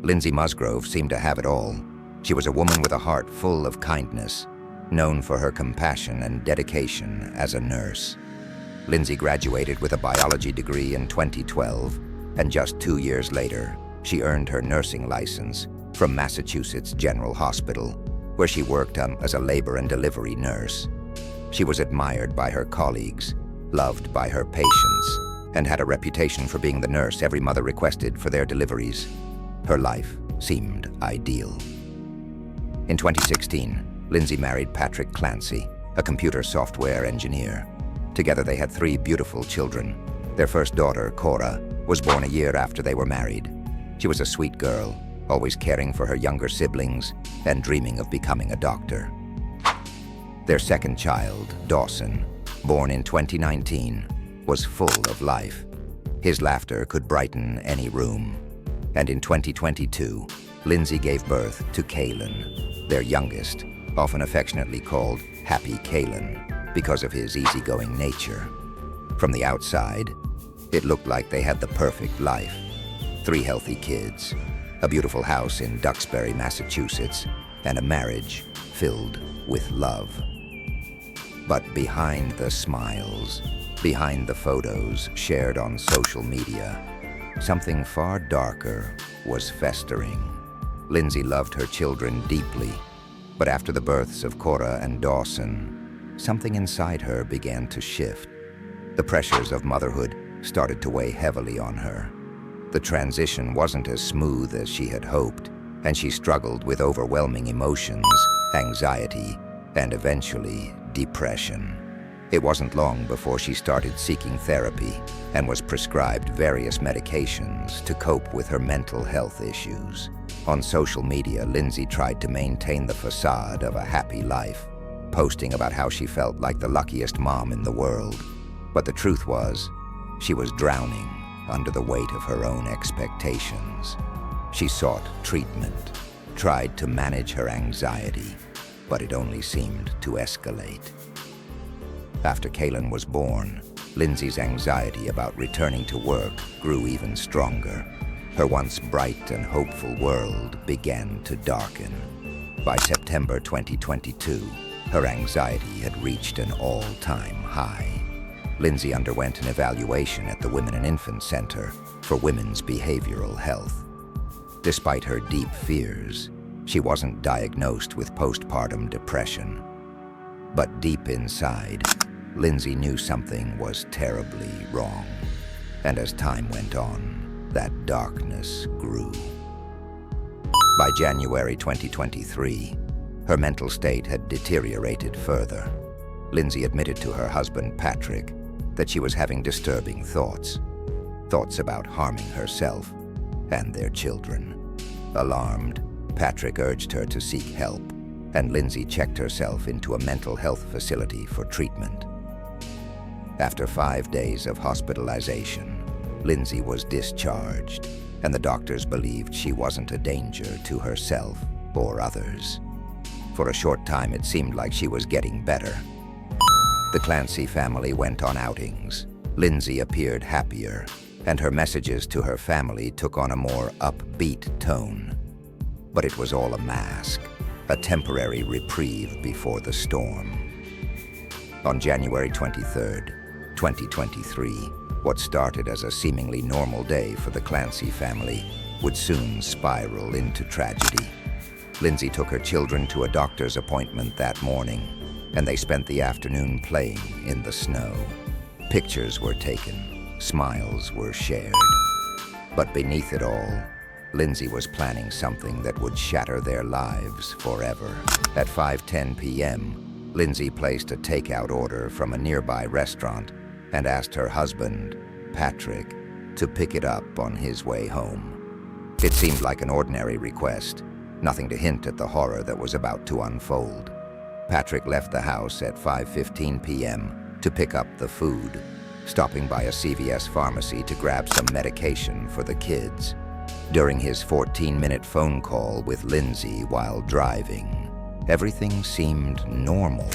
Lindsay Musgrove seemed to have it all. She was a woman with a heart full of kindness, known for her compassion and dedication as a nurse. Lindsay graduated with a biology degree in 2012, and just 2 years later, she earned her nursing license from Massachusetts General Hospital, where she worked as a labor and delivery nurse. She was admired by her colleagues, loved by her patients, and had a reputation for being the nurse every mother requested for their deliveries. Her life seemed ideal. In 2016, Lindsay married Patrick Clancy, a computer software engineer. Together they had 3 beautiful children. Their first daughter, Cora, was born a year after they were married. She was a sweet girl, always caring for her younger siblings and dreaming of becoming a doctor. Their second child, Dawson, born in 2019, was full of life. His laughter could brighten any room. And in 2022, Lindsay gave birth to Callan, their youngest, often affectionately called Happy Callan because of his easygoing nature. From the outside, it looked like they had the perfect life. 3 healthy kids, a beautiful house in Duxbury, Massachusetts, and a marriage filled with love. But behind the smiles, behind the photos shared on social media, something far darker was festering. Lindsay loved her children deeply, but after the births of Cora and Dawson, something inside her began to shift. The pressures of motherhood started to weigh heavily on her. The transition wasn't as smooth as she had hoped, and she struggled with overwhelming emotions, anxiety, and eventually depression. It wasn't long before she started seeking therapy and was prescribed various medications to cope with her mental health issues. On social media, Lindsay tried to maintain the facade of a happy life, posting about how she felt like the luckiest mom in the world. But the truth was, she was drowning under the weight of her own expectations. She sought treatment, tried to manage her anxiety, but it only seemed to escalate. After Callan was born, Lindsay's anxiety about returning to work grew even stronger. Her once bright and hopeful world began to darken. By September 2022, her anxiety had reached an all-time high. Lindsay underwent an evaluation at the Women and Infant Center for Women's Behavioral Health. Despite her deep fears, she wasn't diagnosed with postpartum depression. But deep inside, Lindsay knew something was terribly wrong. And as time went on, that darkness grew. By January 2023, her mental state had deteriorated further. Lindsay admitted to her husband, Patrick, that she was having disturbing thoughts about harming herself and their children. Alarmed, Patrick urged her to seek help, and Lindsay checked herself into a mental health facility for treatment. After 5 days of hospitalization, Lindsay was discharged, and the doctors believed she wasn't a danger to herself or others. For a short time, it seemed like she was getting better. The Clancy family went on outings. Lindsay appeared happier, and her messages to her family took on a more upbeat tone. But it was all a mask, a temporary reprieve before the storm. On January 23rd, 2023, what started as a seemingly normal day for the Clancy family would soon spiral into tragedy. Lindsay took her children to a doctor's appointment that morning, and they spent the afternoon playing in the snow. Pictures were taken, smiles were shared. But beneath it all, Lindsay was planning something that would shatter their lives forever. At 5:10 p.m., Lindsay placed a takeout order from a nearby restaurant and asked her husband, Patrick, to pick it up on his way home. It seemed like an ordinary request, nothing to hint at the horror that was about to unfold. Patrick left the house at 5:15 p.m. to pick up the food, stopping by a CVS pharmacy to grab some medication for the kids. During his 14-minute phone call with Lindsay while driving, everything seemed normal.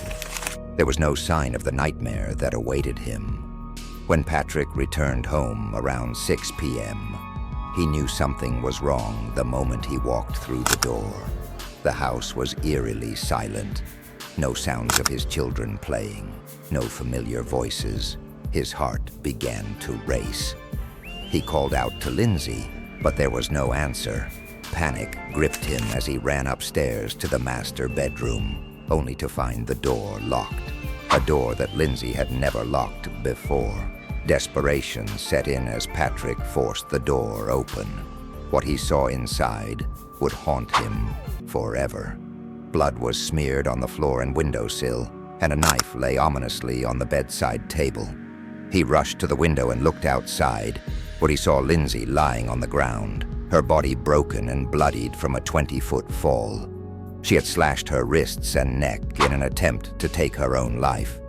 There was no sign of the nightmare that awaited him. When Patrick returned home around 6 p.m., He knew something was wrong the moment he walked through the door. The house was eerily silent. No sounds of his children playing, no familiar voices. His heart began to race. He called out to Lindsay, but there was no answer. Panic gripped him as he ran upstairs to the master bedroom, only to find the door locked. A door that Lindsay had never locked before. Desperation set in as Patrick forced the door open. What he saw inside would haunt him forever. Blood was smeared on the floor and windowsill, and a knife lay ominously on the bedside table. He rushed to the window and looked outside, where he saw Lindsay lying on the ground, her body broken and bloodied from a 20-foot fall. She had slashed her wrists and neck in an attempt to take her own life.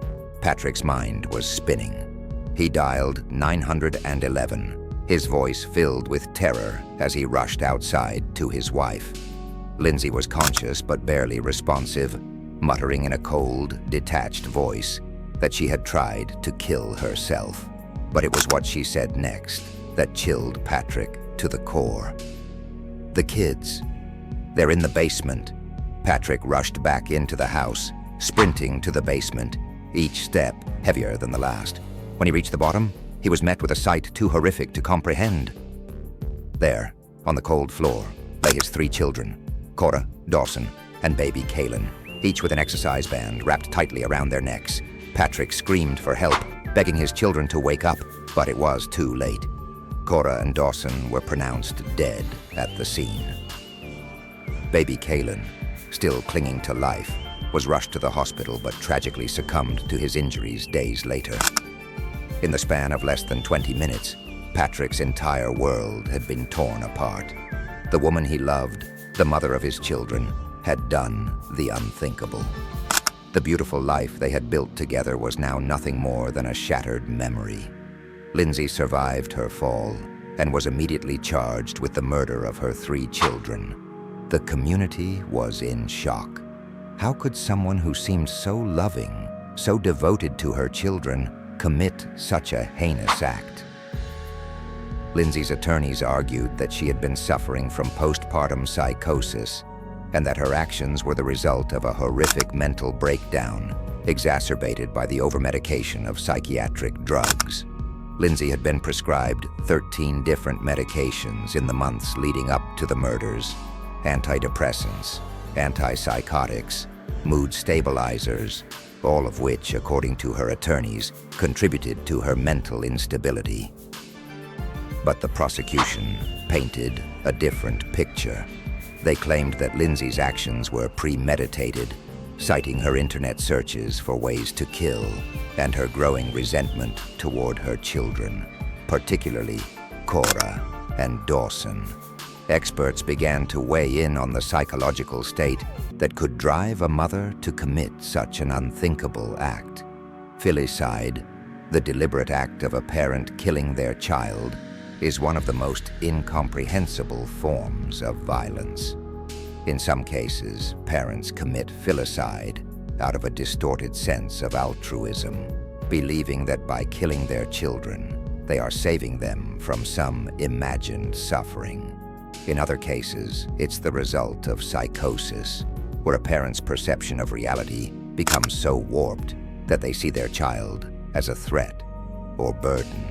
Patrick's mind was spinning. He dialed 911, his voice filled with terror as he rushed outside to his wife. Lindsay was conscious but barely responsive, muttering in a cold, detached voice that she had tried to kill herself. But it was what she said next that chilled Patrick to the core. The kids. They're in the basement. Patrick rushed back into the house, sprinting to the basement, each step heavier than the last. When he reached the bottom, he was met with a sight too horrific to comprehend. There, on the cold floor, lay his 3 children, Cora, Dawson, and baby Callan, each with an exercise band wrapped tightly around their necks. Patrick screamed for help, begging his children to wake up, but it was too late. Cora and Dawson were pronounced dead at the scene. Baby Callan, still clinging to life, was rushed to the hospital but tragically succumbed to his injuries days later. In the span of less than 20 minutes, Patrick's entire world had been torn apart. The woman he loved, the mother of his children, had done the unthinkable. The beautiful life they had built together was now nothing more than a shattered memory. Lindsay survived her fall and was immediately charged with the murder of her 3 children. The community was in shock. How could someone who seemed so loving, so devoted to her children, commit such a heinous act? Lindsay's attorneys argued that she had been suffering from postpartum psychosis and that her actions were the result of a horrific mental breakdown, exacerbated by the overmedication of psychiatric drugs. Lindsay had been prescribed 13 different medications in the months leading up to the murders: antidepressants, antipsychotics, mood stabilizers, all of which, according to her attorneys, contributed to her mental instability. But the prosecution painted a different picture. They claimed that Lindsay's actions were premeditated, citing her internet searches for ways to kill and her growing resentment toward her children, particularly Cora and Dawson. Experts began to weigh in on the psychological state that could drive a mother to commit such an unthinkable act. Filicide, the deliberate act of a parent killing their child, is one of the most incomprehensible forms of violence. In some cases, parents commit filicide out of a distorted sense of altruism, believing that by killing their children, they are saving them from some imagined suffering. In other cases, it's the result of psychosis, where a parent's perception of reality becomes so warped that they see their child as a threat or burden.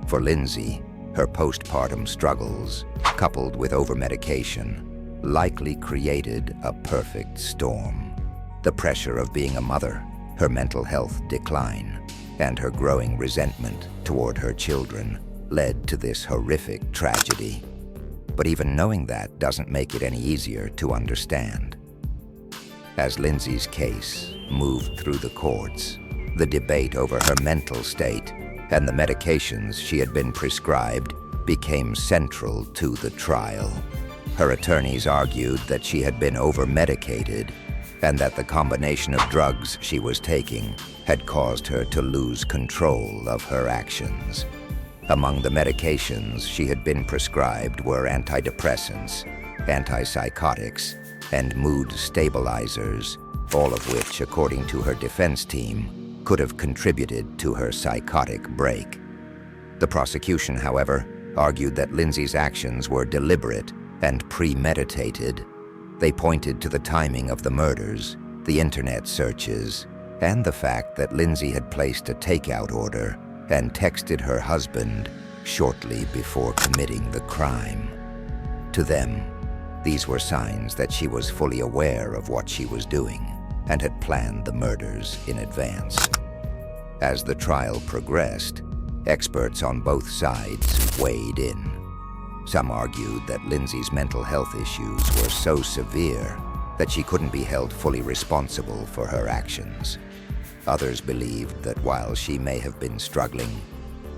For Lindsay, her postpartum struggles, coupled with overmedication, likely created a perfect storm. The pressure of being a mother, her mental health decline, and her growing resentment toward her children led to this horrific tragedy. But even knowing that doesn't make it any easier to understand. As Lindsay's case moved through the courts, the debate over her mental state and the medications she had been prescribed became central to the trial. Her attorneys argued that she had been over-medicated and that the combination of drugs she was taking had caused her to lose control of her actions. Among the medications she had been prescribed were antidepressants, antipsychotics, and mood stabilizers, all of which, according to her defense team, could have contributed to her psychotic break. The prosecution, however, argued that Lindsay's actions were deliberate and premeditated. They pointed to the timing of the murders, the internet searches, and the fact that Lindsay had placed a takeout order and texted her husband shortly before committing the crime. To them, these were signs that she was fully aware of what she was doing and had planned the murders in advance. As the trial progressed, experts on both sides weighed in. Some argued that Lindsay's mental health issues were so severe that she couldn't be held fully responsible for her actions. Others believed that while she may have been struggling,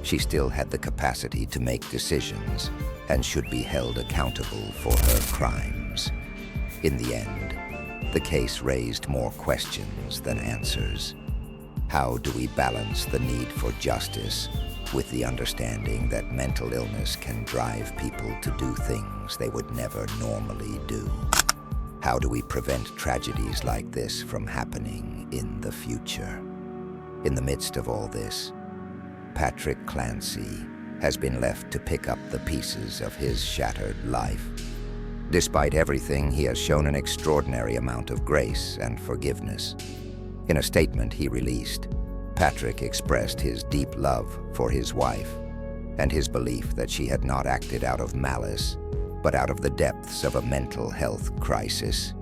she still had the capacity to make decisions and should be held accountable for her crimes. In the end, the case raised more questions than answers. How do we balance the need for justice with the understanding that mental illness can drive people to do things they would never normally do? How do we prevent tragedies like this from happening in the future? In the midst of all this, Patrick Clancy has been left to pick up the pieces of his shattered life. Despite everything, he has shown an extraordinary amount of grace and forgiveness. In a statement he released, Patrick expressed his deep love for his wife and his belief that she had not acted out of malice, but out of the depths of a mental health crisis.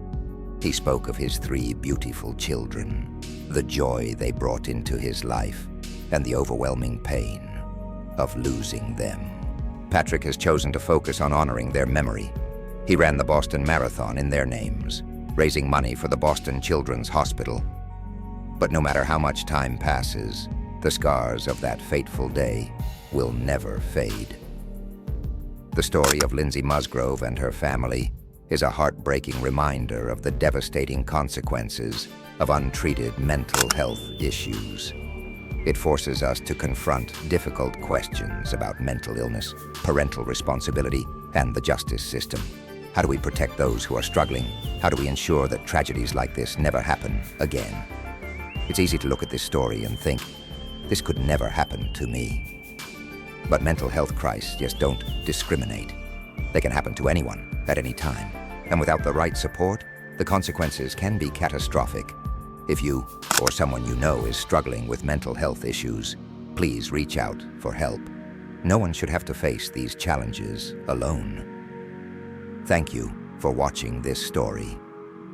He spoke of his 3 beautiful children, the joy they brought into his life, and the overwhelming pain of losing them. Patrick has chosen to focus on honoring their memory. He ran the Boston Marathon in their names, raising money for the Boston Children's Hospital. But no matter how much time passes, the scars of that fateful day will never fade. The story of Lindsay Musgrove and her family is a heartbreaking reminder of the devastating consequences of untreated mental health issues. It forces us to confront difficult questions about mental illness, parental responsibility, and the justice system. How do we protect those who are struggling? How do we ensure that tragedies like this never happen again? It's easy to look at this story and think, this could never happen to me. But mental health crises just don't discriminate. They can happen to anyone at any time. And without the right support, the consequences can be catastrophic. If you or someone you know is struggling with mental health issues, please reach out for help. No one should have to face these challenges alone. Thank you for watching this story.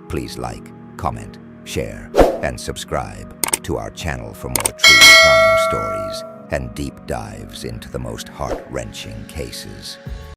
Please like, comment, share, and subscribe to our channel for more true crime stories and deep dives into the most heart-wrenching cases.